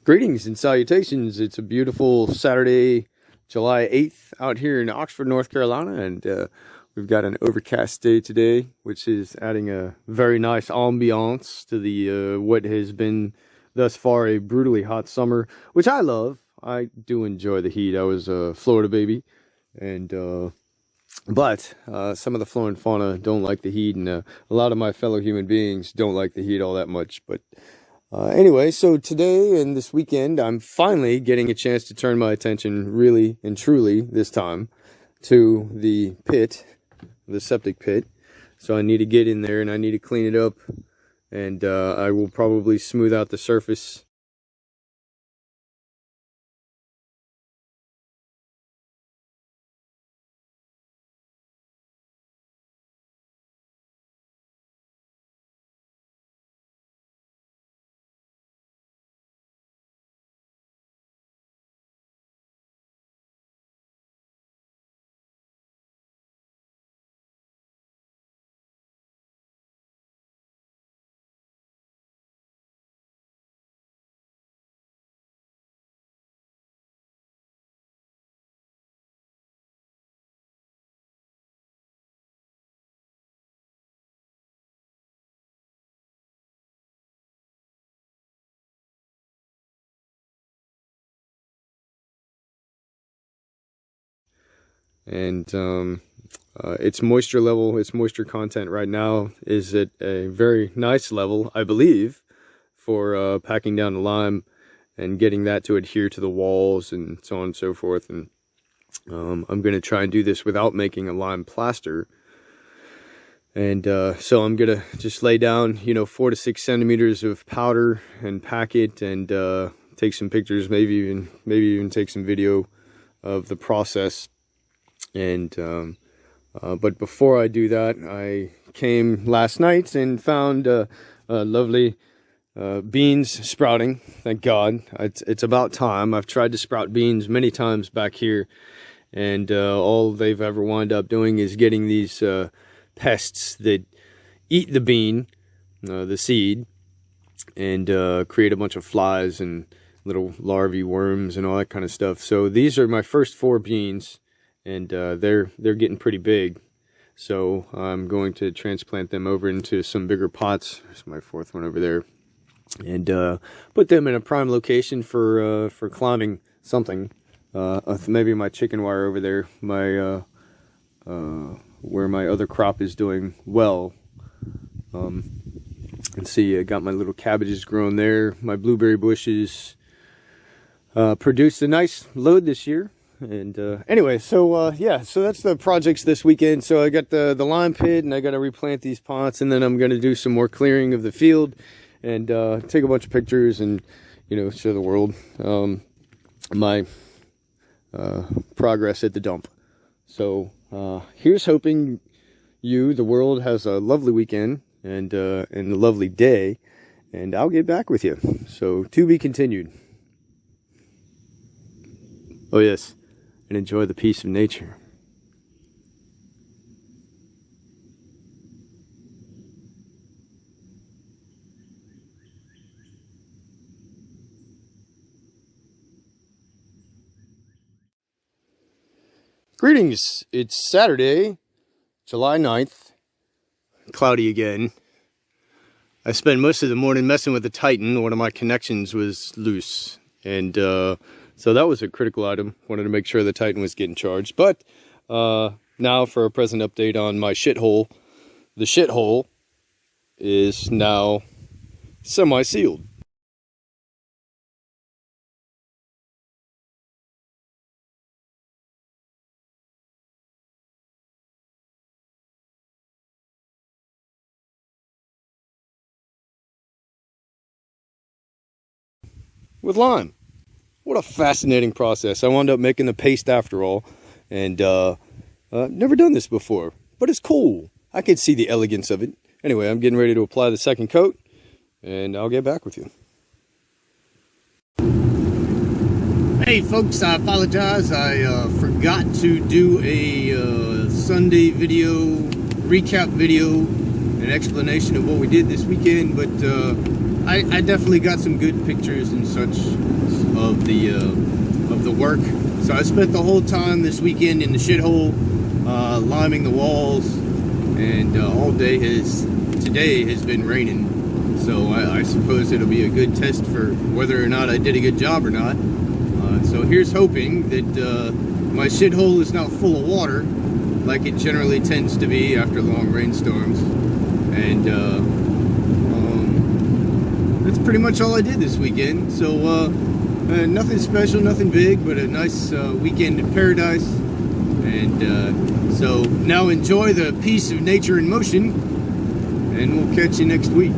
Greetings and salutations. It's a beautiful Saturday, July 8th out here in Oxford, North Carolina, and we've got an overcast day today, which is adding a very nice ambiance to the what has been thus far a brutally hot summer, which I love. I do enjoy the heat. I was a Florida baby, and but some of the flora and fauna don't like the heat, and a lot of my fellow human beings don't like the heat all that much. But anyway, so today and this weekend, I'm finally getting a chance to turn my attention really and truly this time to the pit, the septic pit. So I need to get in there and I need to clean it up, and I will probably smooth out the surface. And its moisture level, its moisture content right now is at a very nice level, I believe, for packing down the lime and getting that to adhere to the walls and so on and so forth. And I'm going to try and do this without making a lime plaster. And so I'm going to just lay down, 4 to 6 centimeters of powder and pack it, and take some pictures, maybe even take some video of the process. And but before I do that, I came last night and found lovely beans sprouting. Thank God. It's about time. I've tried to sprout beans many times back here, and all they've ever wound up doing is getting these pests that eat the bean, the seed, and create a bunch of flies and little larvae worms and all that kind of stuff. So these are my first 4 beans, and they're getting pretty big. So I'm going to transplant them over into some bigger pots. There's my 4th one over there, and put them in a prime location for climbing something. Maybe my chicken wire over there, my where my other crop is doing well. And see, I got my little cabbages growing there. My blueberry bushes produced a nice load this year. And anyway, so yeah, so that's the projects this weekend. So I got the lime pit, and I got to replant these pots, and then I'm going to do some more clearing of the field, and take a bunch of pictures, and show the world my progress at the dump. So here's hoping the world has a lovely weekend and a lovely day, and I'll get back with you. So to be continued. Oh yes. And enjoy the peace of nature. Greetings. It's Saturday, July 9th. Cloudy again. I spent most of the morning messing with the Titan. One of my connections was loose, and so that was a critical item. Wanted to make sure the Titan was getting charged. But now for a present update on my shithole. The shithole is now semi-sealed. With lime. What a fascinating process. I wound up making the paste after all, and never done this before, but it's cool. I can see the elegance of it. Anyway, I'm getting ready to apply the second coat, and I'll get back with you. Hey folks, I apologize. I forgot to do a Sunday recap video, an explanation of what we did this weekend, but I I definitely got some good pictures and such of the work. So I spent the whole time this weekend in the shithole, liming the walls, and all day today has been raining. So I suppose it'll be a good test for whether or not I did a good job or not. So here's hoping that my shithole is not full of water, like it generally tends to be after long rainstorms. And that's pretty much all I did this weekend. So nothing special, nothing big, but a nice weekend in paradise. And so now enjoy the peace of nature in motion, and we'll catch you next week.